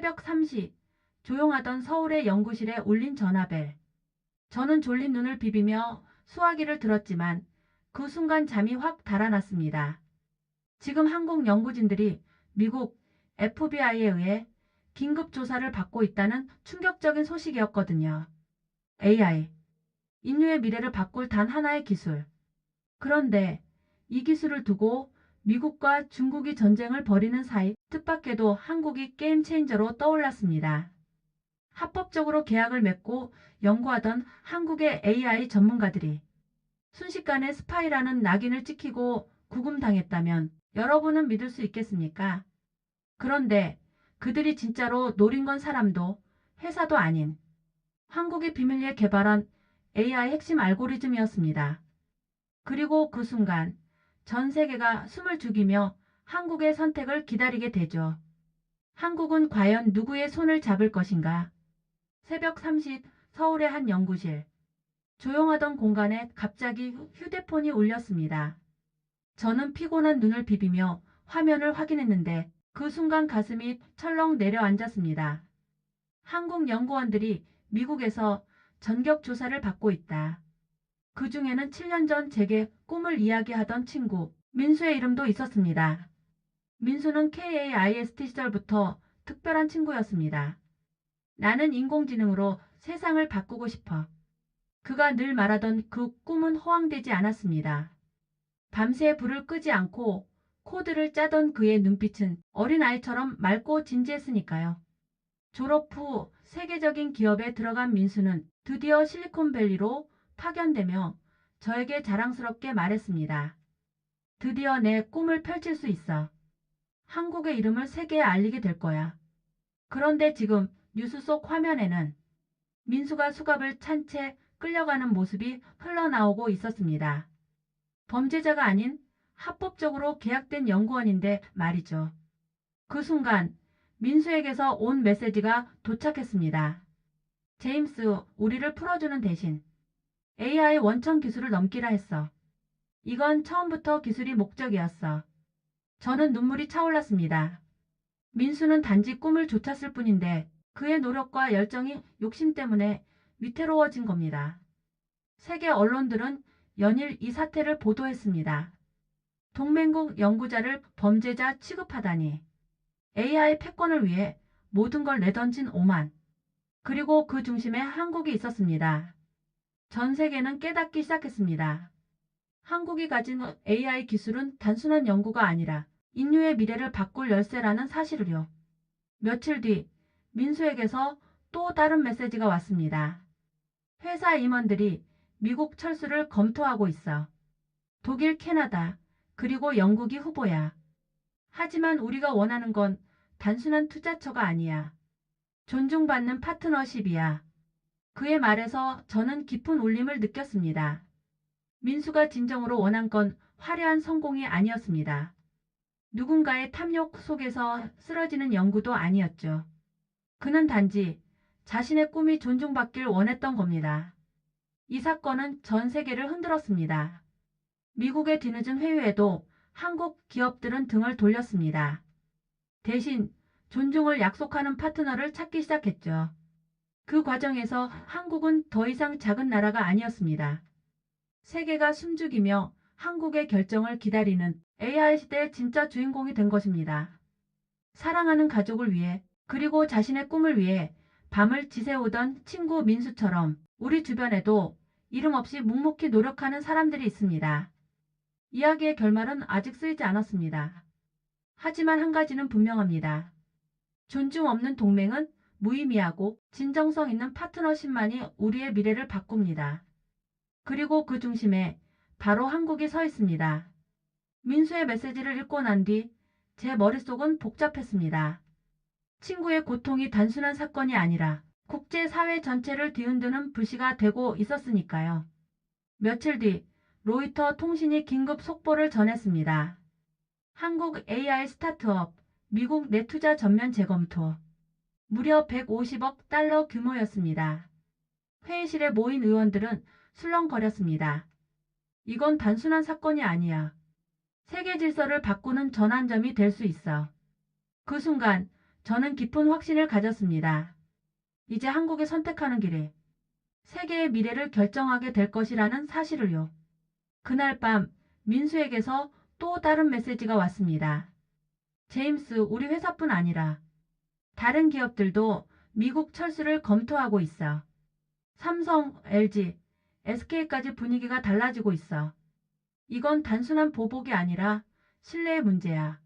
새벽 3시 조용하던 서울의 연구실에 울린 전화벨. 저는 졸린 눈을 비비며 수화기를 들었지만 그 순간 잠이 확 달아났습니다. 지금 한국 연구진들이 미국 FBI에 의해 긴급 조사를 받고 있다는 충격적인 소식이었거든요. AI, 인류의 미래를 바꿀 단 하나의 기술. 그런데 이 기술을 두고 미국과 중국이 전쟁을 벌이는 사이 뜻밖에도 한국이 게임 체인저로 떠올랐습니다. 합법적으로 계약을 맺고 연구하던 한국의 AI 전문가들이 순식간에 스파이라는 낙인을 찍히고 구금당했다면 여러분은 믿을 수 있겠습니까? 그런데 그들이 진짜로 노린 건 사람도 회사도 아닌 한국이 비밀리에 개발한 AI 핵심 알고리즘이었습니다. 그리고 그 순간 전 세계가 숨을 죽이며 한국의 선택을 기다리게 되죠. 한국은 과연 누구의 손을 잡을 것인가? 새벽 3시 서울의 한 연구실. 조용하던 공간에 갑자기 휴대폰이 울렸습니다. 저는 피곤한 눈을 비비며 화면을 확인했는데 그 순간 가슴이 철렁 내려앉았습니다. 한국 연구원들이 미국에서 전격 조사를 받고 있다. 그 중에는 7년 전 제게 꿈을 이야기하던 친구 민수의 이름도 있었습니다. 민수는 KAIST 시절부터 특별한 친구였습니다. 나는 인공지능으로 세상을 바꾸고 싶어. 그가 늘 말하던 그 꿈은 허황되지 않았습니다. 밤새 불을 끄지 않고 코드를 짜던 그의 눈빛은 어린아이처럼 맑고 진지했으니까요. 졸업 후 세계적인 기업에 들어간 민수는 드디어 실리콘밸리로 파견되며 저에게 자랑스럽게 말했습니다. 드디어 내 꿈을 펼칠 수 있어. 한국의 이름을 세계에 알리게 될 거야. 그런데 지금 뉴스 속 화면에는 민수가 수갑을 찬 채 끌려가는 모습이 흘러나오고 있었습니다. 범죄자가 아닌 합법적으로 계약된 연구원인데 말이죠. 그 순간 민수에게서 온 메시지가 도착했습니다. 제임스, 우리를 풀어주는 대신 AI 원천 기술을 넘기라 했어. 이건 처음부터 기술이 목적이었어. 저는 눈물이 차올랐습니다. 민수는 단지 꿈을 쫓았을 뿐인데 그의 노력과 열정이 욕심 때문에 위태로워진 겁니다. 세계 언론들은 연일 이 사태를 보도했습니다. 동맹국 연구자를 범죄자 취급하다니. AI 패권을 위해 모든 걸 내던진 오만. 그리고 그 중심에 한국이 있었습니다. 전 세계는 깨닫기 시작했습니다. 한국이 가진 AI 기술은 단순한 연구가 아니라 인류의 미래를 바꿀 열쇠라는 사실을요. 며칠 뒤 민수에게서 또 다른 메시지가 왔습니다. 회사 임원들이 미국 철수를 검토하고 있어. 독일, 캐나다, 그리고 영국이 후보야. 하지만 우리가 원하는 건 단순한 투자처가 아니야. 존중받는 파트너십이야. 그의 말에서 저는 깊은 울림을 느꼈습니다. 민수가 진정으로 원한 건 화려한 성공이 아니었습니다. 누군가의 탐욕 속에서 쓰러지는 연구도 아니었죠. 그는 단지 자신의 꿈이 존중받길 원했던 겁니다. 이 사건은 전 세계를 흔들었습니다. 미국의 뒤늦은 회유에도 한국 기업들은 등을 돌렸습니다. 대신 존중을 약속하는 파트너를 찾기 시작했죠. 그 과정에서 한국은 더 이상 작은 나라가 아니었습니다. 세계가 숨죽이며 한국의 결정을 기다리는 AI 시대의 진짜 주인공이 된 것입니다. 사랑하는 가족을 위해 그리고 자신의 꿈을 위해 밤을 지새우던 친구 민수처럼 우리 주변에도 이름 없이 묵묵히 노력하는 사람들이 있습니다. 이야기의 결말은 아직 쓰이지 않았습니다. 하지만 한 가지는 분명합니다. 존중 없는 동맹은 무의미하고 진정성 있는 파트너십만이 우리의 미래를 바꿉니다. 그리고 그 중심에 바로 한국이 서 있습니다. 민수의 메시지를 읽고 난 뒤 제 머릿속은 복잡했습니다. 친구의 고통이 단순한 사건이 아니라 국제사회 전체를 뒤흔드는 불씨가 되고 있었으니까요. 며칠 뒤 로이터 통신이 긴급 속보를 전했습니다. 한국 AI 스타트업, 미국 내 투자 전면 재검토. 무려 150억 달러 규모였습니다. 회의실에 모인 의원들은 술렁거렸습니다. 이건 단순한 사건이 아니야. 세계 질서를 바꾸는 전환점이 될 수 있어. 그 순간 저는 깊은 확신을 가졌습니다. 이제 한국이 선택하는 길이 세계의 미래를 결정하게 될 것이라는 사실을요. 그날 밤 민수에게서 또 다른 메시지가 왔습니다. 제임스, 우리 회사뿐 아니라 다른 기업들도 미국 철수를 검토하고 있어. 삼성, LG, SK까지 분위기가 달라지고 있어. 이건 단순한 보복이 아니라 신뢰의 문제야.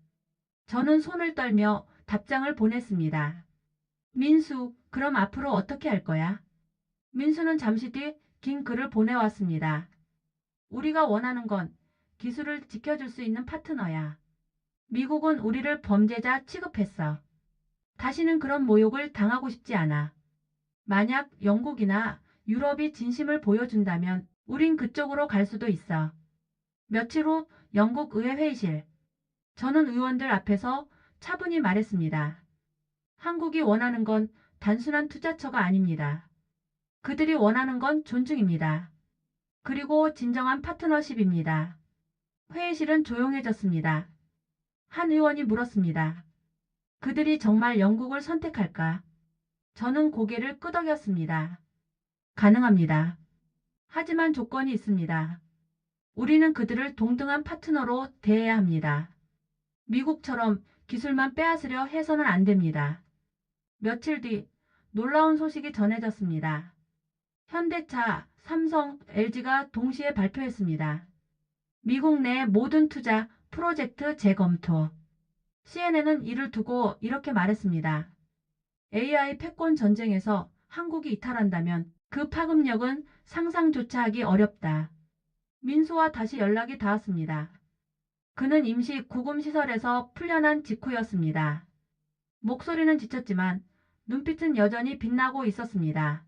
저는 손을 떨며 답장을 보냈습니다. 민수, 그럼 앞으로 어떻게 할 거야? 민수는 잠시 뒤 긴 글을 보내왔습니다. 우리가 원하는 건 기술을 지켜줄 수 있는 파트너야. 미국은 우리를 범죄자 취급했어. 다시는 그런 모욕을 당하고 싶지 않아. 만약 영국이나 유럽이 진심을 보여준다면 우린 그쪽으로 갈 수도 있어. 며칠 후 영국 의회 회의실. 저는 의원들 앞에서 차분히 말했습니다. 한국이 원하는 건 단순한 투자처가 아닙니다. 그들이 원하는 건 존중입니다. 그리고 진정한 파트너십입니다. 회의실은 조용해졌습니다. 한 의원이 물었습니다. 그들이 정말 영국을 선택할까? 저는 고개를 끄덕였습니다. 가능합니다. 하지만 조건이 있습니다. 우리는 그들을 동등한 파트너로 대해야 합니다. 미국처럼 기술만 빼앗으려 해서는 안 됩니다. 며칠 뒤 놀라운 소식이 전해졌습니다. 현대차, 삼성, LG가 동시에 발표했습니다. 미국 내 모든 투자 프로젝트 재검토. CNN은 이를 두고 이렇게 말했습니다. AI 패권 전쟁에서 한국이 이탈한다면 그 파급력은 상상조차 하기 어렵다. 민수와 다시 연락이 닿았습니다. 그는 임시 구금시설에서 풀려난 직후였습니다. 목소리는 지쳤지만 눈빛은 여전히 빛나고 있었습니다.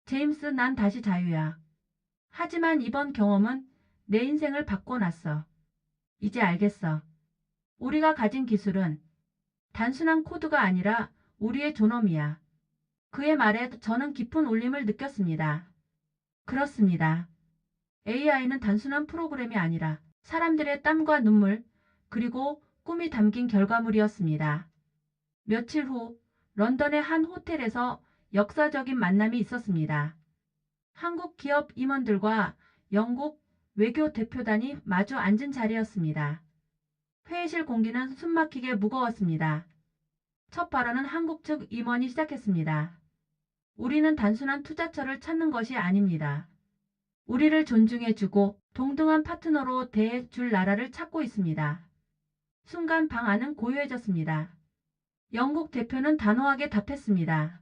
제임스, 난 다시 자유야. 하지만 이번 경험은 내 인생을 바꿔놨어. 이제 알겠어. 우리가 가진 기술은 단순한 코드가 아니라 우리의 존엄이야. 그의 말에 저는 깊은 울림을 느꼈습니다. 그렇습니다. AI는 단순한 프로그램이 아니라 사람들의 땀과 눈물, 그리고 꿈이 담긴 결과물이었습니다. 며칠 후 런던의 한 호텔에서 역사적인 만남이 있었습니다. 한국 기업 임원들과 영국 외교 대표단이 마주 앉은 자리였습니다. 회의실 공기는 숨막히게 무거웠습니다. 첫 발언은 한국 측 임원이 시작했습니다. 우리는 단순한 투자처를 찾는 것이 아닙니다. 우리를 존중해주고 동등한 파트너로 대해줄 나라를 찾고 있습니다. 순간 방 안은 고요해졌습니다. 영국 대표는 단호하게 답했습니다.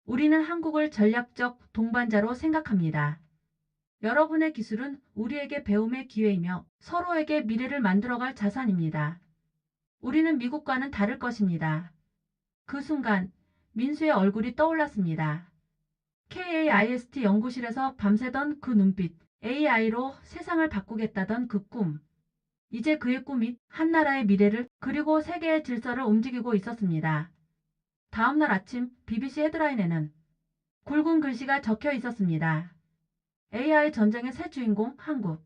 우리는 한국을 전략적 동반자로 생각합니다. 여러분의 기술은 우리에게 배움의 기회이며 서로에게 미래를 만들어갈 자산입니다. 우리는 미국과는 다를 것입니다. 그 순간 민수의 얼굴이 떠올랐습니다. KAIST 연구실에서 밤새던 그 눈빛, AI로 세상을 바꾸겠다던 그 꿈. 이제 그의 꿈이 한 나라의 미래를 그리고 세계의 질서를 움직이고 있었습니다. 다음날 아침 BBC 헤드라인에는 굵은 글씨가 적혀 있었습니다. AI 전쟁의 새 주인공 한국.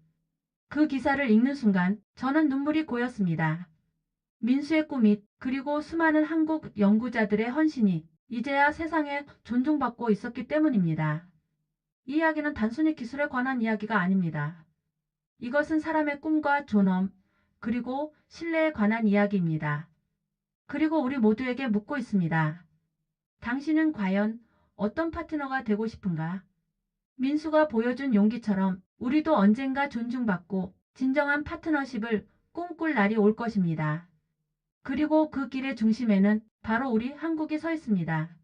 그 기사를 읽는 순간 저는 눈물이 고였습니다. 민수의 꿈이 그리고 수많은 한국 연구자들의 헌신이 이제야 세상에 존중받고 있었기 때문입니다. 이 이야기는 단순히 기술에 관한 이야기가 아닙니다. 이것은 사람의 꿈과 존엄, 그리고 신뢰에 관한 이야기입니다. 그리고 우리 모두에게 묻고 있습니다. 당신은 과연 어떤 파트너가 되고 싶은가? 민수가 보여준 용기처럼 우리도 언젠가 존중받고 진정한 파트너십을 꿈꿀 날이 올 것입니다. 그리고 그 길의 중심에는 바로 우리 한국이 서 있습니다.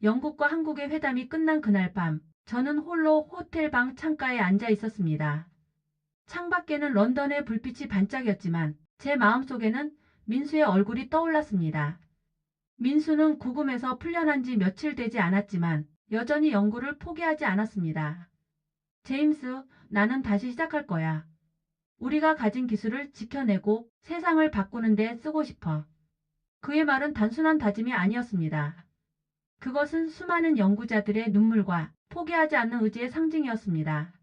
영국과 한국의 회담이 끝난 그날 밤, 저는 홀로 호텔 방 창가에 앉아 있었습니다. 창밖에는 런던의 불빛이 반짝였지만 제 마음속에는 민수의 얼굴이 떠올랐습니다. 민수는 구금에서 풀려난 지 며칠 되지 않았지만 여전히 연구를 포기하지 않았습니다. 제임스, 나는 다시 시작할 거야. 우리가 가진 기술을 지켜내고 세상을 바꾸는 데 쓰고 싶어. 그의 말은 단순한 다짐이 아니었습니다. 그것은 수많은 연구자들의 눈물과 포기하지 않는 의지의 상징이었습니다.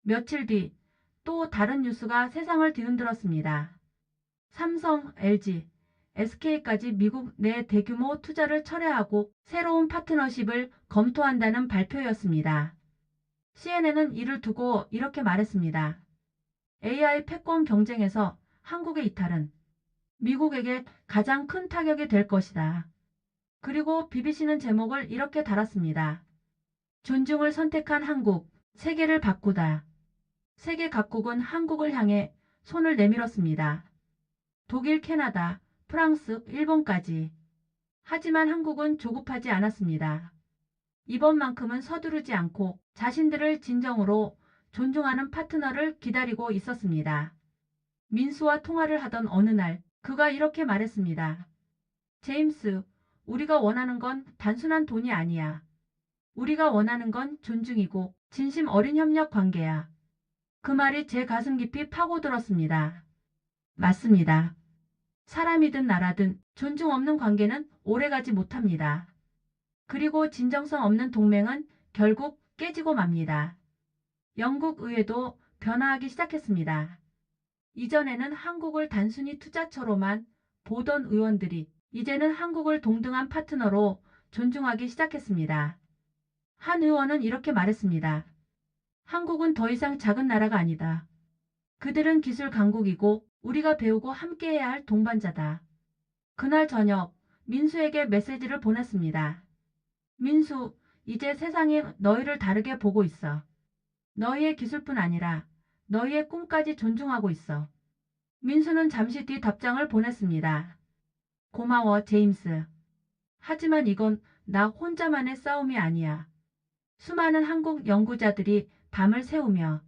며칠 뒤 또 다른 뉴스가 세상을 뒤흔들었습니다. 삼성, LG, SK까지 미국 내 대규모 투자를 철회하고 새로운 파트너십을 검토한다는 발표였습니다. CNN은 이를 두고 이렇게 말했습니다. AI 패권 경쟁에서 한국의 이탈은 미국에게 가장 큰 타격이 될 것이다. 그리고 BBC는 제목을 이렇게 달았습니다. 존중을 선택한 한국, 세계를 바꾸다. 세계 각국은 한국을 향해 손을 내밀었습니다. 독일, 캐나다, 프랑스, 일본까지. 하지만 한국은 조급하지 않았습니다. 이번만큼은 서두르지 않고 자신들을 진정으로 존중하는 파트너를 기다리고 있었습니다. 민수와 통화를 하던 어느 날 그가 이렇게 말했습니다. 제임스, 우리가 원하는 건 단순한 돈이 아니야. 우리가 원하는 건 존중이고 진심 어린 협력 관계야. 그 말이 제 가슴 깊이 파고들었습니다. 맞습니다. 사람이든 나라든 존중 없는 관계는 오래가지 못합니다. 그리고 진정성 없는 동맹은 결국 깨지고 맙니다. 영국 의회도 변화하기 시작했습니다. 이전에는 한국을 단순히 투자처로만 보던 의원들이 이제는 한국을 동등한 파트너로 존중하기 시작했습니다. 한 의원은 이렇게 말했습니다. 한국은 더 이상 작은 나라가 아니다. 그들은 기술 강국이고 우리가 배우고 함께해야 할 동반자다. 그날 저녁 민수에게 메시지를 보냈습니다. 민수, 이제 세상이 너희를 다르게 보고 있어. 너희의 기술뿐 아니라 너희의 꿈까지 존중하고 있어. 민수는 잠시 뒤 답장을 보냈습니다. 고마워, 제임스. 하지만 이건 나 혼자만의 싸움이 아니야. 수많은 한국 연구자들이 밤을 새우며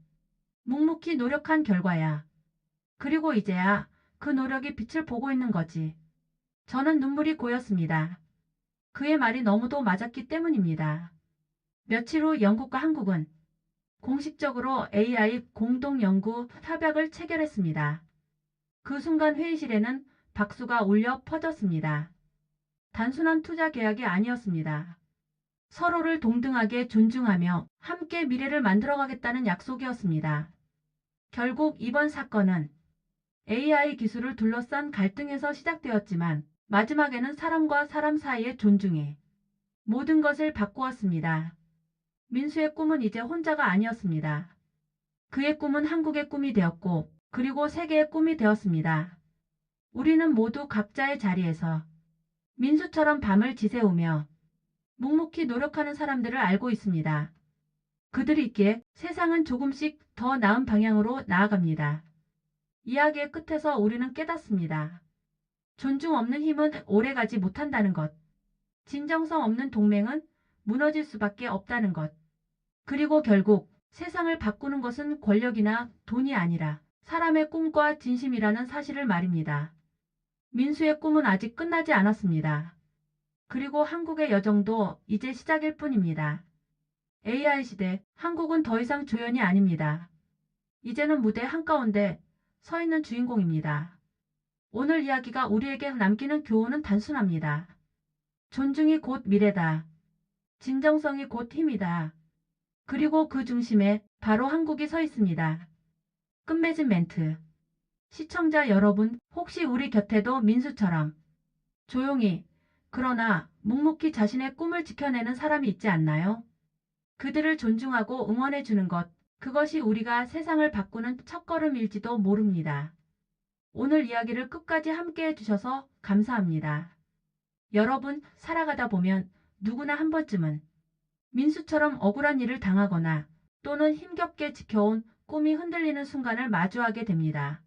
묵묵히 노력한 결과야. 그리고 이제야 그 노력이 빛을 보고 있는 거지. 저는 눈물이 고였습니다. 그의 말이 너무도 맞았기 때문입니다. 며칠 후 영국과 한국은 공식적으로 AI 공동연구 협약을 체결했습니다. 그 순간 회의실에는 박수가 울려 퍼졌습니다. 단순한 투자 계약이 아니었습니다. 서로를 동등하게 존중하며 함께 미래를 만들어가겠다는 약속이었습니다. 결국 이번 사건은 AI 기술을 둘러싼 갈등에서 시작되었지만 마지막에는 사람과 사람 사이의 존중에 모든 것을 바꾸었습니다. 민수의 꿈은 이제 혼자가 아니었습니다. 그의 꿈은 한국의 꿈이 되었고 그리고 세계의 꿈이 되었습니다. 우리는 모두 각자의 자리에서 민수처럼 밤을 지새우며 묵묵히 노력하는 사람들을 알고 있습니다. 그들이 있기에 세상은 조금씩 더 나은 방향으로 나아갑니다. 이야기의 끝에서 우리는 깨닫습니다. 존중 없는 힘은 오래가지 못한다는 것. 진정성 없는 동맹은 무너질 수밖에 없다는 것. 그리고 결국 세상을 바꾸는 것은 권력이나 돈이 아니라 사람의 꿈과 진심이라는 사실을 말입니다. 민수의 꿈은 아직 끝나지 않았습니다. 그리고 한국의 여정도 이제 시작일 뿐입니다. AI 시대, 한국은 더 이상 조연이 아닙니다. 이제는 무대 한가운데 서 있는 주인공입니다. 오늘 이야기가 우리에게 남기는 교훈은 단순합니다. 존중이 곧 미래다. 진정성이 곧 힘이다. 그리고 그 중심에 바로 한국이 서 있습니다. 끝맺음 멘트. 시청자 여러분, 혹시 우리 곁에도 민수처럼 조용히 그러나 묵묵히 자신의 꿈을 지켜내는 사람이 있지 않나요? 그들을 존중하고 응원해 주는 것, 그것이 우리가 세상을 바꾸는 첫걸음일지도 모릅니다. 오늘 이야기를 끝까지 함께 해주셔서 감사합니다. 여러분, 살아가다 보면 누구나 한 번쯤은 민수처럼 억울한 일을 당하거나 또는 힘겹게 지켜온 꿈이 흔들리는 순간을 마주하게 됩니다.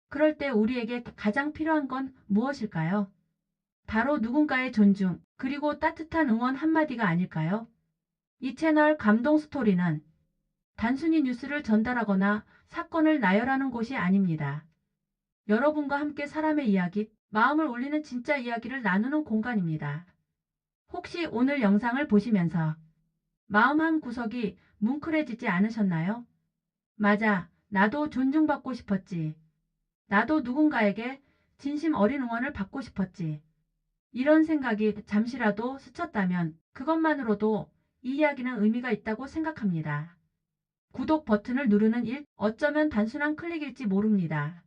그럴 때 우리에게 가장 필요한 건 무엇일까요? 바로 누군가의 존중, 그리고 따뜻한 응원 한마디가 아닐까요? 이 채널 감동 스토리는 단순히 뉴스를 전달하거나 사건을 나열하는 곳이 아닙니다. 여러분과 함께 사람의 이야기, 마음을 울리는 진짜 이야기를 나누는 공간입니다. 혹시 오늘 영상을 보시면서 마음 한 구석이 뭉클해지지 않으셨나요? 맞아, 나도 존중받고 싶었지. 나도 누군가에게 진심 어린 응원을 받고 싶었지. 이런 생각이 잠시라도 스쳤다면 그것만으로도 이 이야기는 의미가 있다고 생각합니다. 구독 버튼을 누르는 일, 어쩌면 단순한 클릭일지 모릅니다.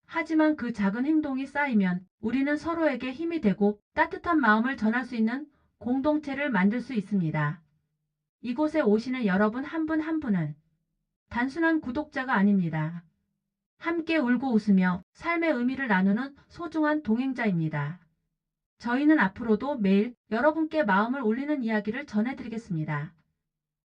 하지만 그 작은 행동이 쌓이면 우리는 서로에게 힘이 되고 따뜻한 마음을 전할 수 있는 공동체를 만들 수 있습니다. 이곳에 오시는 여러분 한 분 한 분은 단순한 구독자가 아닙니다. 함께 울고 웃으며 삶의 의미를 나누는 소중한 동행자입니다. 저희는 앞으로도 매일 여러분께 마음을 울리는 이야기를 전해드리겠습니다.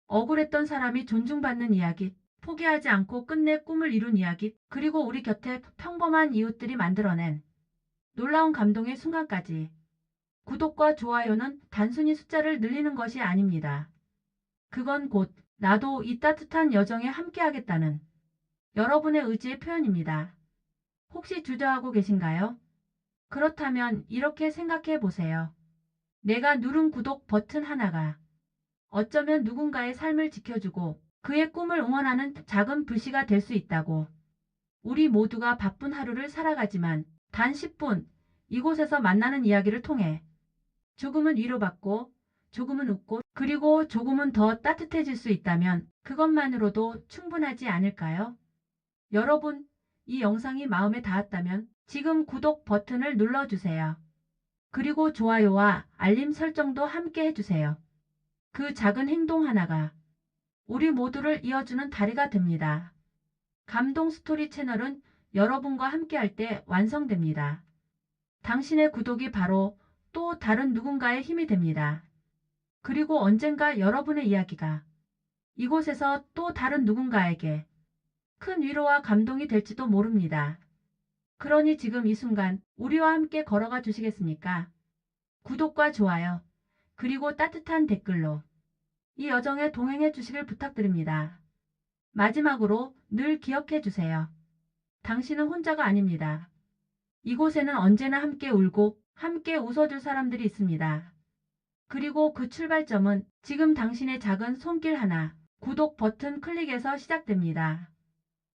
억울했던 사람이 존중받는 이야기, 포기하지 않고 끝내 꿈을 이룬 이야기, 그리고 우리 곁에 평범한 이웃들이 만들어낸 놀라운 감동의 순간까지. 구독과 좋아요는 단순히 숫자를 늘리는 것이 아닙니다. 그건 곧 나도 이 따뜻한 여정에 함께하겠다는 여러분의 의지의 표현입니다. 혹시 주저하고 계신가요? 그렇다면 이렇게 생각해 보세요. 내가 누른 구독 버튼 하나가 어쩌면 누군가의 삶을 지켜주고 그의 꿈을 응원하는 작은 불씨가 될 수 있다고. 우리 모두가 바쁜 하루를 살아가지만 단 10분 이곳에서 만나는 이야기를 통해 조금은 위로받고 조금은 웃고 그리고 조금은 더 따뜻해질 수 있다면 그것만으로도 충분하지 않을까요? 여러분, 이 영상이 마음에 닿았다면 지금 구독 버튼을 눌러주세요. 그리고 좋아요와 알림 설정도 함께 해주세요. 그 작은 행동 하나가 우리 모두를 이어주는 다리가 됩니다. 감동 스토리 채널은 여러분과 함께할 때 완성됩니다. 당신의 구독이 바로 또 다른 누군가의 힘이 됩니다. 그리고 언젠가 여러분의 이야기가 이곳에서 또 다른 누군가에게 큰 위로와 감동이 될지도 모릅니다. 그러니 지금 이 순간 우리와 함께 걸어가 주시겠습니까? 구독과 좋아요, 그리고 따뜻한 댓글로 이 여정에 동행해 주시길 부탁드립니다. 마지막으로 늘 기억해 주세요. 당신은 혼자가 아닙니다. 이곳에는 언제나 함께 울고 함께 웃어줄 사람들이 있습니다. 그리고 그 출발점은 지금 당신의 작은 손길 하나, 구독 버튼 클릭에서 시작됩니다.